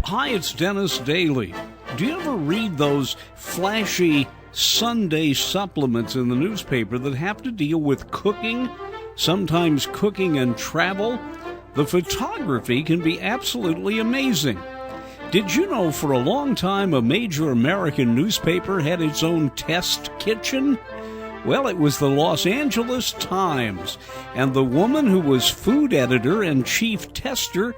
Hi, it's Dennis Daly. Do you ever read those flashy Sunday supplements in the newspaper that have to deal with cooking, sometimes cooking and travel? The photography can be absolutely amazing. Did you know for a long time a major American newspaper had its own test kitchen? Well, it was the Los Angeles Times, and the woman who was food editor and chief tester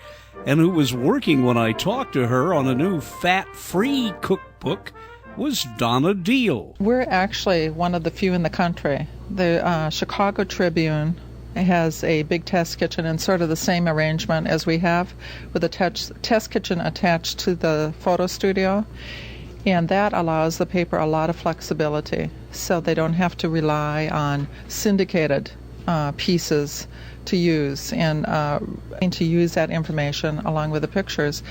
and who was working when I talked to her on a new fat-free cookbook was Donna Deal. We're actually one of the few in the country. The Chicago Tribune has a big test kitchen in sort of the same arrangement as we have, with a test kitchen attached to the photo studio. And that allows the paper a lot of flexibility, so they don't have to rely on syndicated pieces to use and to use that information along with the pictures.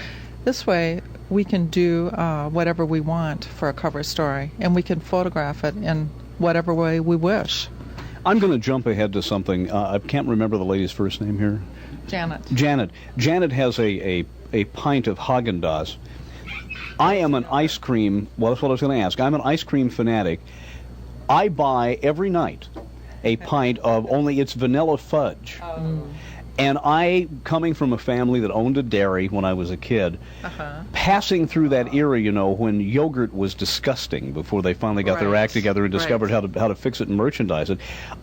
This way, we can do whatever we want for a cover story, and we can photograph it in whatever way we wish. I'm going to jump ahead to something. I can't remember the lady's first name here. Janet. Janet has a pint of Haagen-Dazs. I am an ice cream, well, that's what I was going to ask. I'm an ice cream fanatic. I buy every night a pint of, only it's vanilla fudge. And I, coming from a family that owned a dairy when I was a kid, passing through that era, you know, when yogurt was disgusting before they finally got their act together and discovered how to fix it and merchandise it,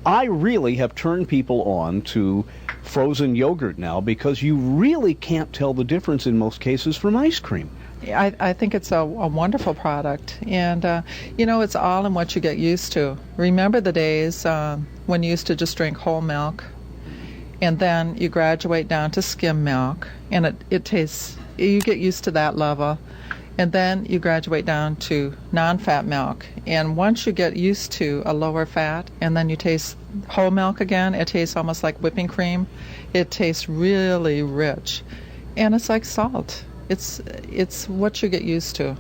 I really have turned people on to frozen yogurt now, because you really can't tell the difference in most cases from ice cream. I think it's a wonderful product, and you know, it's all in what you get used to. Remember the days when you used to just drink whole milk, and then you graduate down to skim milk, and it tastes, you get used to that level, and then you graduate down to non-fat milk, and once you get used to a lower fat, and then you taste whole milk again, it tastes almost like whipping cream. It tastes really rich, and it's like salt. It's what you get used to,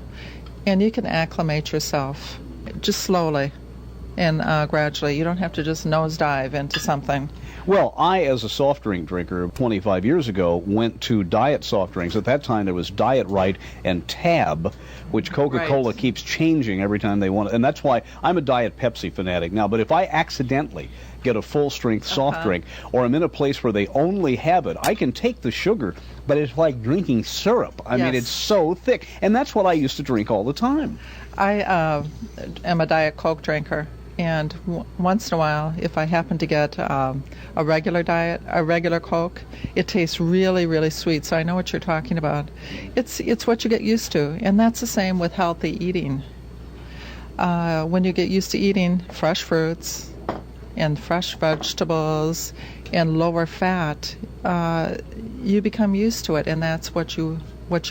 and you can acclimate yourself just slowly and gradually. You don't have to just nosedive into something. Well, I, as a soft drink drinker 25 years ago, went to diet soft drinks. At that time, there was Diet Right and Tab, which Coca-Cola keeps changing every time they want it. And that's why I'm a Diet Pepsi fanatic now. But if I accidentally get a full-strength soft drink, or I'm in a place where they only have it, I can take the sugar, but it's like drinking syrup. I mean, it's so thick. And that's what I used to drink all the time. I am a Diet Coke drinker. And once in a while, if I happen to get a regular Coke, it tastes really, really sweet. So I know what you're talking about. It's what you get used to, and that's the same with healthy eating. When you get used to eating fresh fruits and fresh vegetables and lower fat, you become used to it, and that's what you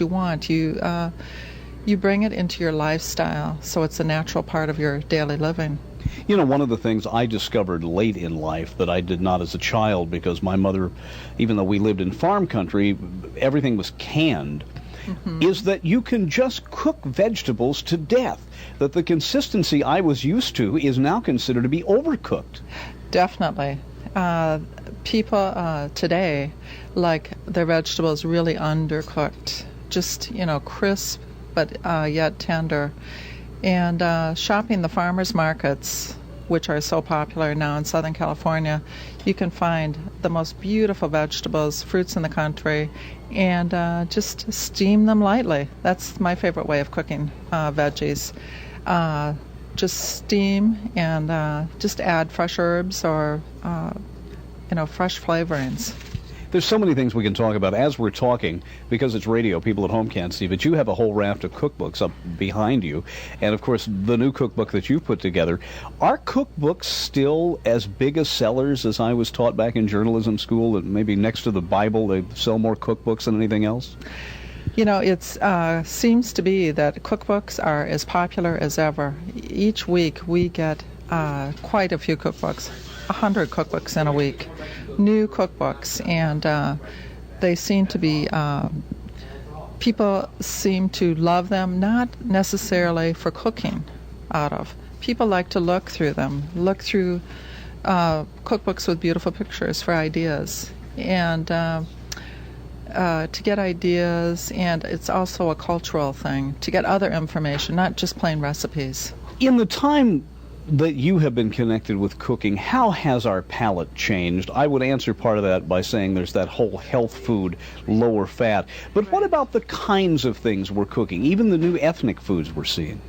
want. You bring it into your lifestyle, so it's a natural part of your daily living. You know, one of the things I discovered late in life that I did not as a child, because my mother, even though we lived in farm country, everything was canned, is that you can just cook vegetables to death. That the consistency I was used to is now considered to be overcooked. Definitely. People today like their vegetables really undercooked, just, you know, crisp but yet tender. And shopping the farmers markets, which are so popular now in Southern California, you can find the most beautiful vegetables, fruits in the country, and just steam them lightly. That's my favorite way of cooking veggies. Just steam and just add fresh herbs or fresh flavorings. There's so many things we can talk about as we're talking, because it's radio, people at home can't see, but you have a whole raft of cookbooks up behind you, and of course the new cookbook that you've put together. Are cookbooks still as big as sellers as I was taught back in journalism school, that maybe next to the Bible they sell more cookbooks than anything else? You know, it seems to be that cookbooks are as popular as ever. Each week we get quite a few cookbooks, 100 cookbooks in a week, new cookbooks, and they seem to be, people seem to love them, not necessarily for cooking out of. People like to look through them, look through cookbooks with beautiful pictures for ideas. And to get ideas, and it's also a cultural thing to get other information, not just plain recipes. In the time that you have been connected with cooking, how has our palate changed? I would answer part of that by saying there's that whole health food, lower fat. But what about the kinds of things we're cooking, even the new ethnic foods we're seeing?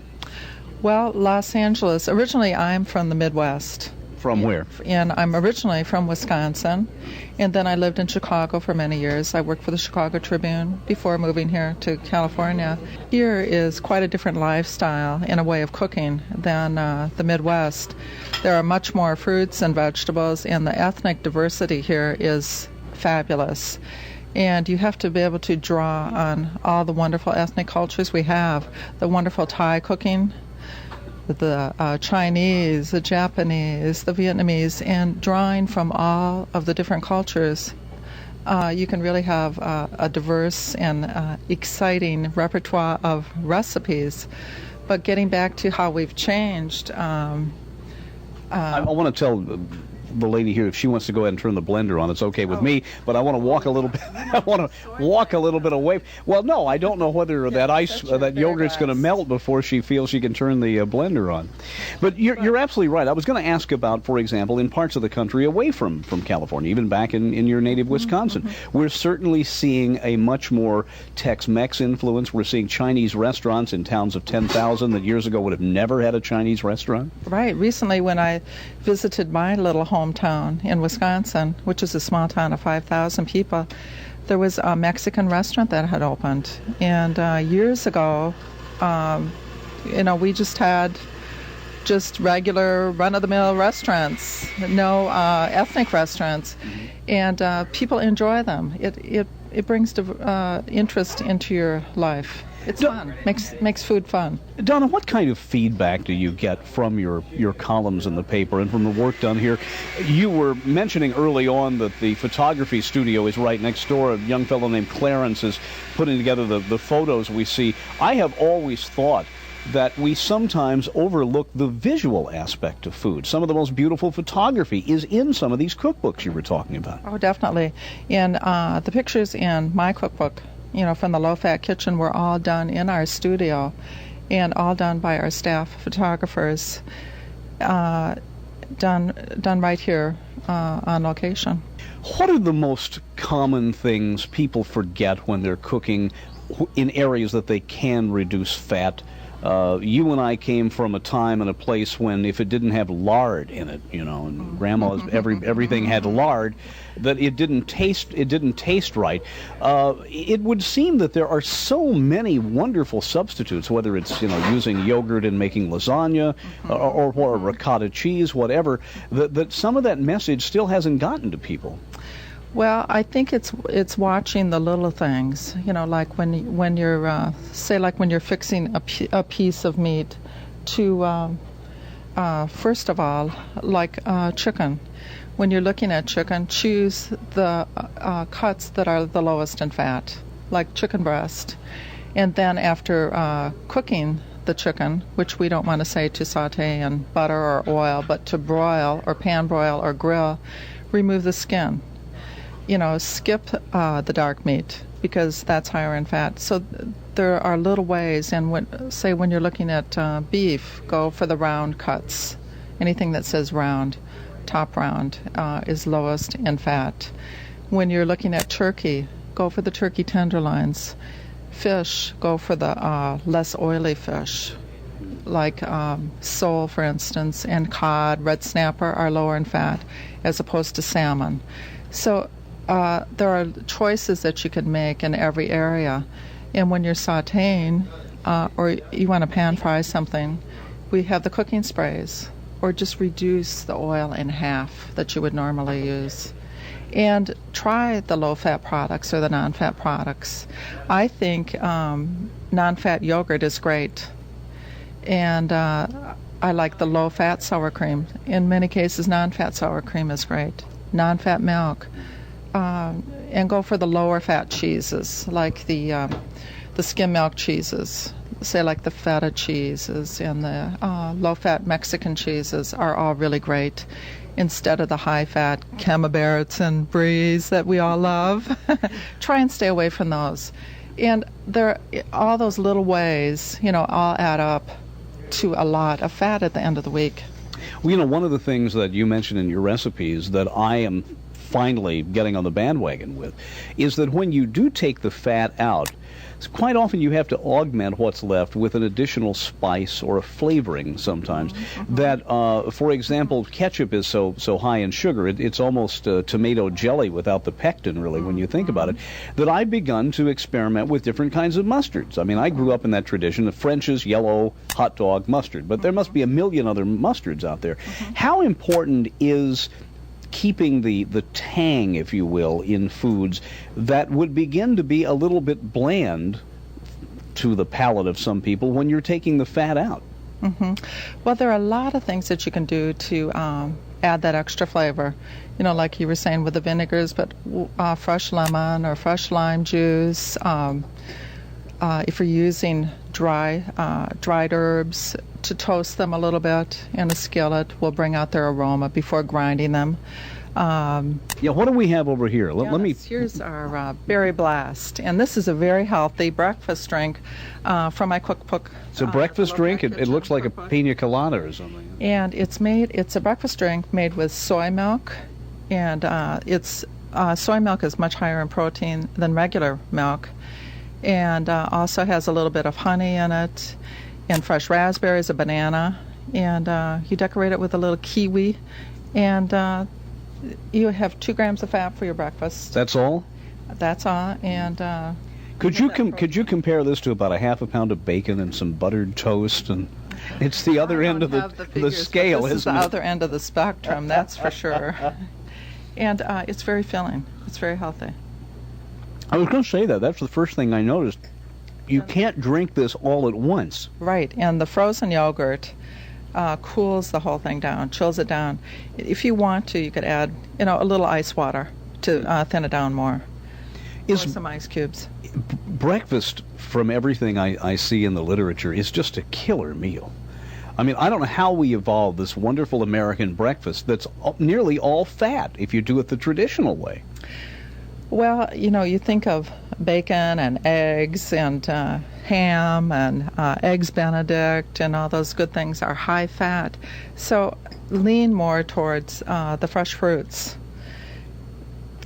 Well, Los Angeles, originally I'm from the Midwest. From where? And I'm originally from Wisconsin, and then I lived in Chicago for many years. I worked for the Chicago Tribune before moving here to California. Here is quite a different lifestyle and a way of cooking than the Midwest. There are much more fruits and vegetables, and the ethnic diversity here is fabulous. And you have to be able to draw on all the wonderful ethnic cultures we have, the wonderful Thai cooking, the Chinese, the Japanese, the Vietnamese, and drawing from all of the different cultures, you can really have a diverse and exciting repertoire of recipes. But getting back to how we've changed, I want to tell the lady here, if she wants to go ahead and turn the blender on, it's okay with me, but I want to walk a little bit. I want to walk a little bit away. Well, no, I don't know whether that yogurt's going to melt before she feels she can turn the blender on. But you're absolutely right. I was going to ask about, for example, in parts of the country away from California, even back in your native Wisconsin, we're certainly seeing a much more Tex-Mex influence. We're seeing Chinese restaurants in towns of 10,000 that years ago would have never had a Chinese restaurant. Right. Recently, when I visited my little hometown in Wisconsin, which is a small town of 5,000 people, there was a Mexican restaurant that had opened. And years ago, we just had regular run-of-the-mill restaurants, no ethnic restaurants, and people enjoy them. It brings interest into your life. It's fun. Makes food fun. Donna, what kind of feedback do you get from your columns in the paper and from the work done here? You were mentioning early on that the photography studio is right next door. A young fellow named Clarence is putting together the photos we see. I have always thought that we sometimes overlook the visual aspect of food. Some of the most beautiful photography is in some of these cookbooks you were talking about. Oh, definitely. And the pictures in my cookbook, from the Low Fat Kitchen, were all done in our studio and all done by our staff photographers, done right here on location. What are the most common things people forget when they're cooking in areas that they can reduce fat? You and I came from a time and a place when if it didn't have lard in it, and Grandma's everything had lard, that it didn't taste right. It would seem that there are so many wonderful substitutes, whether it's using yogurt and making lasagna or ricotta cheese, whatever, that some of that message still hasn't gotten to people. Well, I think it's watching the little things, like when you're when you're fixing a piece of meat to first of all, like chicken. When you're looking at chicken, choose the cuts that are the lowest in fat, like chicken breast, and then after cooking the chicken, which we don't want to say to saute in butter or oil, but to broil or pan broil or grill, remove the skin. Skip the dark meat because that's higher in fat. So there are little ways, and when you're looking at beef, go for the round cuts. Anything that says round, top round, is lowest in fat. When you're looking at turkey, go for the turkey tenderloins. Fish, go for the less oily fish, like sole, for instance, and cod, red snapper are lower in fat as opposed to salmon. So there are choices that you can make in every area. And when you're sauteing or you want to pan fry something, we have the cooking sprays, or just reduce the oil in half that you would normally use. And try the low-fat products or the non-fat products. I think non-fat yogurt is great. And I like the low-fat sour cream. In many cases, non-fat sour cream is great. Non-fat milk. And go for the lower fat cheeses, like the the skim milk cheeses, say like the feta cheeses and the low-fat Mexican cheeses are all really great instead of the high-fat Camemberts and Bries that we all love. Try and stay away from those. And all those little ways, all add up to a lot of fat at the end of the week. Well, one of the things that you mentioned in your recipes that I am finally getting on the bandwagon with is that when you do take the fat out, quite often you have to augment what's left with an additional spice or a flavoring sometimes. Mm-hmm. That, for example, ketchup is so high in sugar, it's almost tomato jelly without the pectin, really, when you think about it, that I've begun to experiment with different kinds of mustards. I mean, I grew up in that tradition of French's yellow hot dog mustard, but there must be a million other mustards out there. Mm-hmm. How important is keeping the tang, if you will, in foods that would begin to be a little bit bland to the palate of some people when you're taking the fat out? Mm-hmm. Well, there are a lot of things that you can do to add that extra flavor. Like you were saying with the vinegars, but fresh lemon or fresh lime juice. If you're using dried herbs, to toast them a little bit in a skillet will bring out their aroma before grinding them. What do we have over here? Let me. Here's our Berry Blast, and this is a very healthy breakfast drink from my cookbook. It's a breakfast drink. It looks like a pina colada or something. And it's a breakfast drink made with soy milk, and soy milk is much higher in protein than regular milk, and also has a little bit of honey in it, and fresh raspberries, a banana, and you decorate it with a little kiwi, and you have 2 grams of fat for your breakfast. That's all? That's all, and could you compare this to about a half a pound of bacon and some buttered toast? And it's the other end of the scale, this isn't it? This is the other end of the spectrum, that's for sure. And it's very filling. It's very healthy. I was going to say that's the first thing I noticed. You can't drink this all at once. Right, and the frozen yogurt cools the whole thing down, chills it down. If you want to, you could add, a little ice water to thin it down more. Or some ice cubes. Breakfast, from everything I see in the literature, is just a killer meal. I mean, I don't know how we evolved this wonderful American breakfast that's nearly all fat if you do it the traditional way. Well, you think of bacon and eggs and ham and eggs Benedict and all those good things are high fat. So lean more towards the fresh fruits.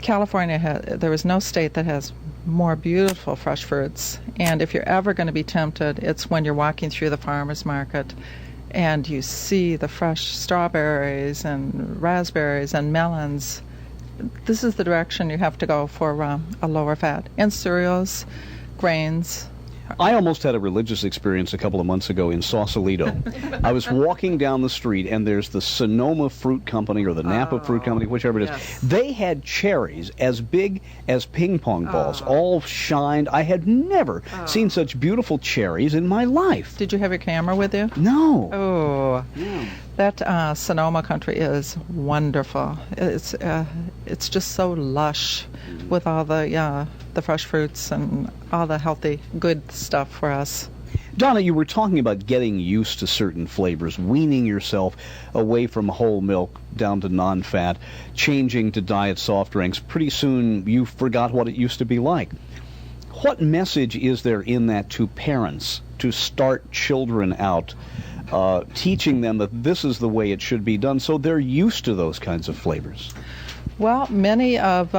California, there is no state that has more beautiful fresh fruits. And if you're ever going to be tempted, it's when you're walking through the farmer's market and you see the fresh strawberries and raspberries and melons. This is the direction you have to go for a lower fat. And cereals, grains. I almost had a religious experience a couple of months ago in Sausalito. I was walking down the street, and there's the Sonoma Fruit Company or the Napa Fruit Company, whichever it is. Yes. They had cherries as big as ping pong balls, all shined. I had never seen such beautiful cherries in my life. Did you have your camera with you? No. Oh. Yeah. That Sonoma country is wonderful. It's just so lush with all the fresh fruits and all the healthy, good stuff for us. Donna, you were talking about getting used to certain flavors, weaning yourself away from whole milk down to non-fat, changing to diet soft drinks. Pretty soon you forgot what it used to be like. What message is there in that to parents to start children out, teaching them that this is the way it should be done so they're used to those kinds of flavors? Well, many of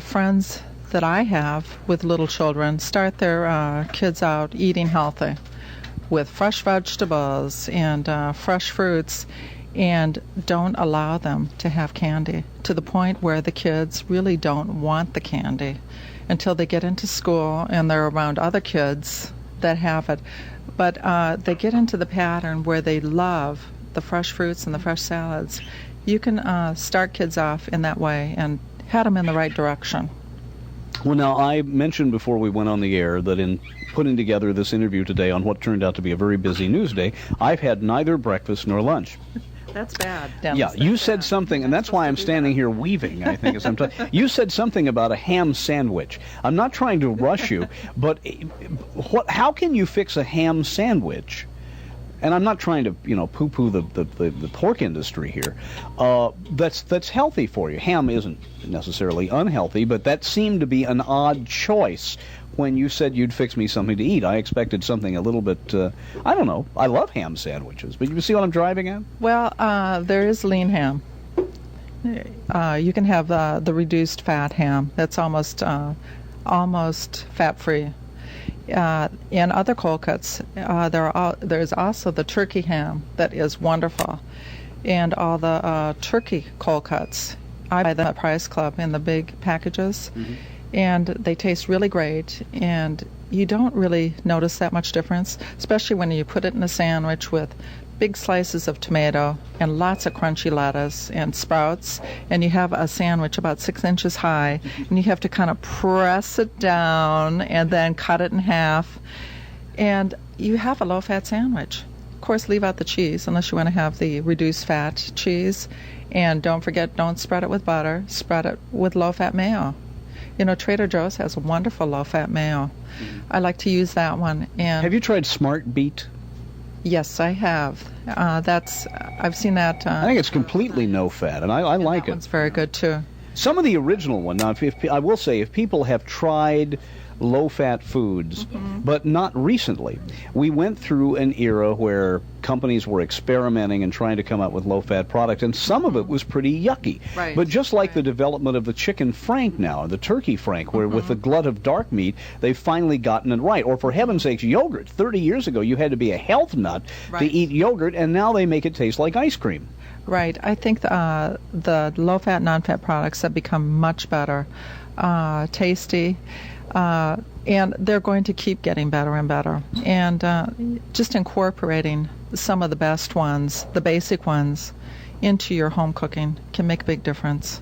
friends that I have with little children start their kids out eating healthy with fresh vegetables and fresh fruits, and don't allow them to have candy to the point where the kids really don't want the candy until they get into school and they're around other kids that have it. But they get into the pattern where they love the fresh fruits and the fresh salads. You can start kids off in that way and head them in the right direction. Well, now, I mentioned before we went on the air that in putting together this interview today on what turned out to be a very busy news day, I've had neither breakfast nor lunch. That's bad, Dennis. Yeah, you That's said bad. something, and that's why I'm standing here weaving, I think. You said something about a ham sandwich. I'm not trying to rush you, but how can you fix a ham sandwich? And I'm not trying to, poo-poo the pork industry here. That's healthy for you. Ham isn't necessarily unhealthy, but that seemed to be an odd choice when you said you'd fix me something to eat. I expected something a little bit, I don't know. I love ham sandwiches, but you see what I'm driving at? Well, there is lean ham. You can have the reduced fat ham. That's almost fat-free. In other cold cuts, there's also the turkey ham that is wonderful, and all the turkey cold cuts. I buy them at Price Club in the big packages, and they taste really great, and you don't really notice that much difference, especially when you put it in a sandwich with big slices of tomato and lots of crunchy lettuce and sprouts, and you have a sandwich about 6 inches high, and you have to kind of press it down and then cut it in half, and you have a low-fat sandwich. Of course, leave out the cheese unless you want to have the reduced fat cheese, and don't forget, don't spread it with butter, spread it with low-fat mayo. Trader Joe's has a wonderful low-fat mayo. I like to use that one. And have you tried Smart Beet? Yes, I have. I've seen that. I think it's completely no fat, and I like that one's very good too. Some of the original one. Now, I will say, if people have tried low-fat foods, but not recently, we went through an era where companies were experimenting and trying to come up with low-fat products, and some of it was pretty yucky. Right. But just like the development of the chicken frank now, the turkey frank, where with the glut of dark meat, they've finally gotten it right. Or for heaven's sakes, yogurt. 30 years ago, you had to be a health nut to eat yogurt, and now they make it taste like ice cream. Right. I think the low-fat, non-fat products have become much better, tasty. And they're going to keep getting better and better. And just incorporating some of the best ones, the basic ones, into your home cooking can make a big difference.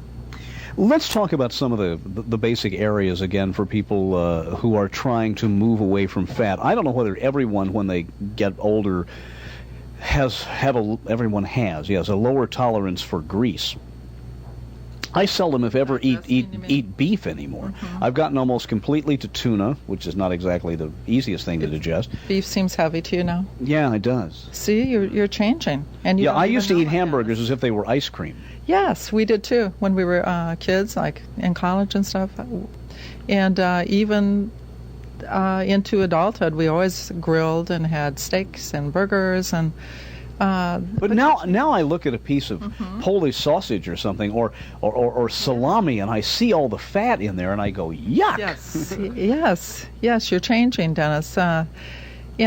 Let's talk about some of the basic areas again for people who are trying to move away from fat. I don't know whether everyone, when they get older, everyone has a lower tolerance for grease. I seldom, if ever, eat beef anymore. I've gotten almost completely to tuna, which is not exactly the easiest thing to digest. Beef seems heavy to you now? Yeah, it does. See, you're changing. And I used to eat hamburgers as if they were ice cream. Yes, we did too when we were kids, like in college and stuff. And even into adulthood, we always grilled and had steaks and burgers and. But now I look at a piece of Polish sausage or something, or salami, and I see all the fat in there, and I go, yuck! Yes, you're changing, Dennis. And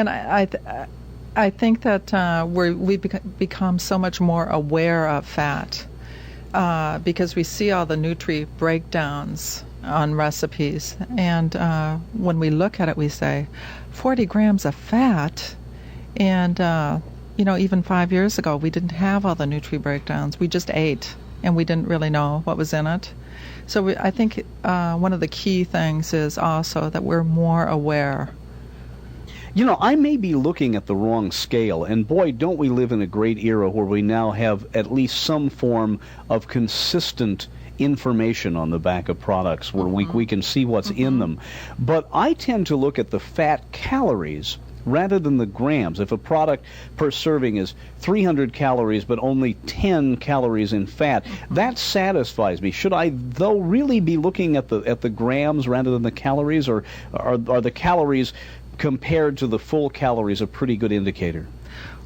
I think that we become so much more aware of fat because we see all the breakdowns on recipes, and when we look at it, we say, 40 grams of fat, and even 5 years ago, we didn't have all the breakdowns. We just ate, and we didn't really know what was in it. So I think one of the key things is also that we're more aware. I may be looking at the wrong scale, and boy, don't we live in a great era where we now have at least some form of consistent information on the back of products where we can see what's in them. But I tend to look at the fat calories rather than the grams. If a product per serving is 300 calories but only 10 calories in fat, that satisfies me. Should I, though, really be looking at the grams rather than the calories, or are the calories compared to the full calories a pretty good indicator?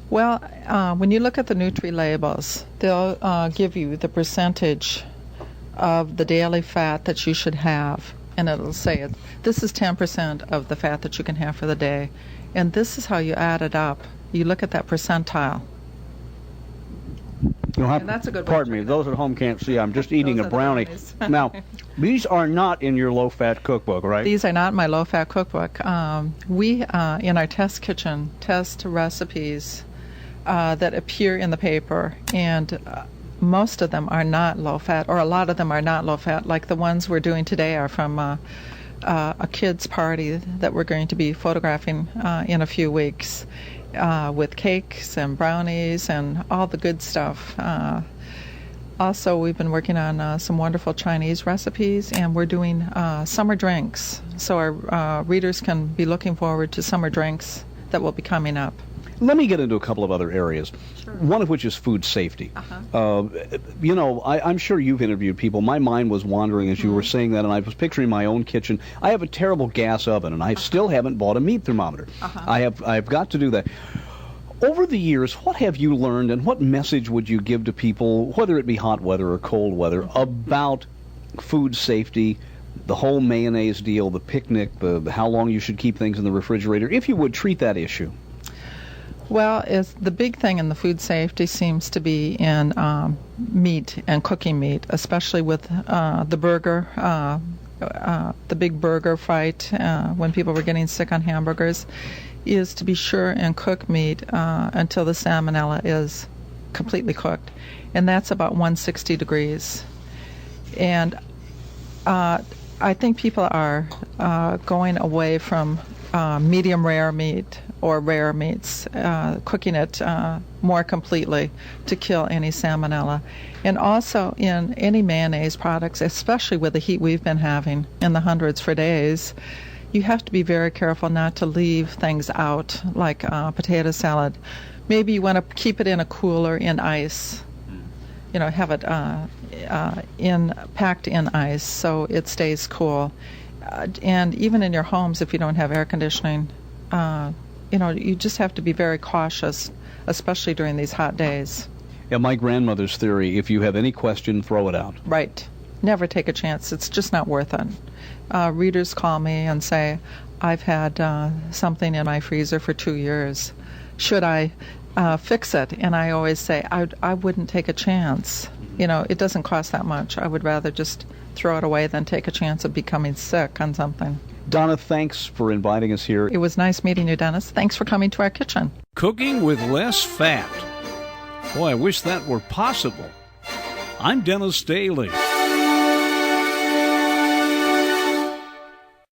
Well, when you look at the Nutri-labels, they'll give you the percentage of the daily fat that you should have, and it'll say this is 10% of the fat that you can have for the day. And this is how you add it up. You look at that percentile. And that's a good way. Pardon me, those at home can't see. I'm just eating a brownie. Now, these are not in your low-fat cookbook, right? These are not in my low-fat cookbook. We, in our test kitchen, test recipes that appear in the paper, and most of them are not low-fat, or a lot of them are not low-fat. Like the ones we're doing today are from a kids' party that we're going to be photographing in a few weeks with cakes and brownies and all the good stuff. Also, we've been working on some wonderful Chinese recipes, and we're doing summer drinks. So our readers can be looking forward to summer drinks that will be coming up. Let me get into a couple of other areas, Sure. one of which is food safety. I'm sure you've interviewed people. My mind was wandering as you were saying that, and I was picturing my own kitchen. I have a terrible gas oven, and I still haven't bought a meat thermometer. I've got to do that. Over the years, what have you learned, and what message would you give to people, whether it be hot weather or cold weather, about food safety, the whole mayonnaise deal, the picnic, the how long you should keep things in the refrigerator, if you would treat that issue? Well, the big thing in the food safety seems to be in meat and cooking meat, especially with the burger, the big burger fight when people were getting sick on hamburgers, is to be sure and cook meat until the salmonella is completely cooked. And that's about 160 degrees. And I think people are going away from medium rare meat or rare meats, cooking it more completely to kill any salmonella. And also in any mayonnaise products, especially with the heat we've been having in the hundreds for days, you have to be very careful not to leave things out, like potato salad. Maybe you want to keep it in a cooler in ice. Have it packed in ice so it stays cool. And even in your homes, if you don't have air conditioning, you just have to be very cautious, especially during these hot days. Yeah, my grandmother's theory, if you have any question, throw it out. Right. Never take a chance. It's just not worth it. Readers call me and say, I've had something in my freezer for 2 years. Should I fix it? And I always say, I wouldn't take a chance. It doesn't cost that much. I would rather just throw it away than take a chance of becoming sick on something. Donna, thanks for inviting us here. It was nice meeting you, Dennis. Thanks for coming to our kitchen. Cooking with less fat. Boy, I wish that were possible. I'm Dennis Daly.